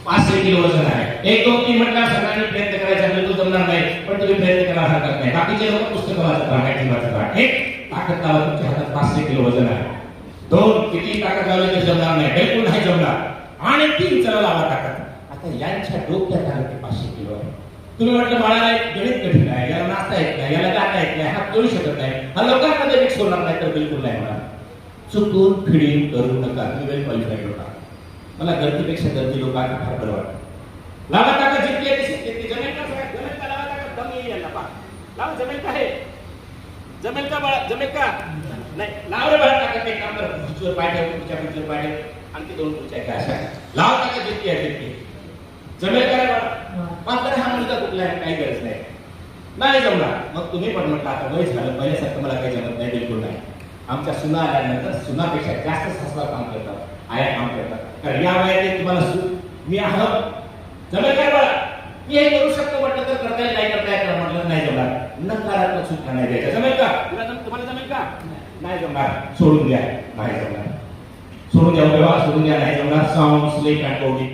500 kilo वजन आहे. 1 2 3 म्हटलं सगळ्यांनी प्रयत्न करायचा, बिलकुल जमणार नाही, पण तुम्ही प्रयत्न करायला हरकत नाही. बाकीचे लोक पुस्तकं वाचत राहा, काय वाचत राहा. एक ताकद लावा, तुमच्या हातात 500 किलो वजन आहे. 2 किती ताकद लावली तर जमणार नाही, बिलकुल नाही जमणार. आणि 3 चला लावा ताकद. आता यांच्या डोक्यात आलं की 500 किलो आहे. तुम्ही म्हटलं बाळाला गणित कठीण आहे, याला नाचता येत नाही, याला गाता येत नाही, हात करू शकत नाही, हा लोकांमध्ये मिक्स होणार नाही, तर बिलकुल नाही होणार. चुकून फिडिंग करू नका. तुम्ही वेल क्वालिफाईड होता. मला गर्दीपेक्षा गर्दी लोकांना फार बरं वाटतं. लावा ताकद जितकी आहे तितकी जमेल का? जमेल का? लावा ताकद, दम येईल यांना. पा लावा, जमेल का? हे जमेल का बाळा? जमेल का? नाही. लाव रे बाळा ताकद. एक काम कर, खुर्चीवर पाय ठेव, तुमच्या खुर्चीवर पाय ठेव, आणखी 2 खुर्च्या काय अशा. लावा ताकद जितकी आहे तितकी. जमेल का रे बाळा? मात्र हा मुलगा कुठला आहे, काही गरज नाही, नाही जमणार. मग तुम्ही पण म्हटलं आता वय झालं, पहिल्यासारखं मला काही जमत नाही, बिलकुल नाही. आमच्या सुना आल्यानंतर सुनापेक्षा जास्त सासवा काम करतात, आया काम करतात. कारण या वयात तुम्हाला मी आहोत. जमेल काय बाळा? मी हे करू शकतो म्हटलं तर करता येईल, नाही करता येत म्हटलं नाही जमणार. नकारात्मक सूचना नाही द्यायच्या. जमेल का? तुम्हाला जमेल का? नाही जमणार, सोडून द्या. नाही जमणार, सोडून द्या. सोडून द्या, नाही जमणार. Sound sleep and body.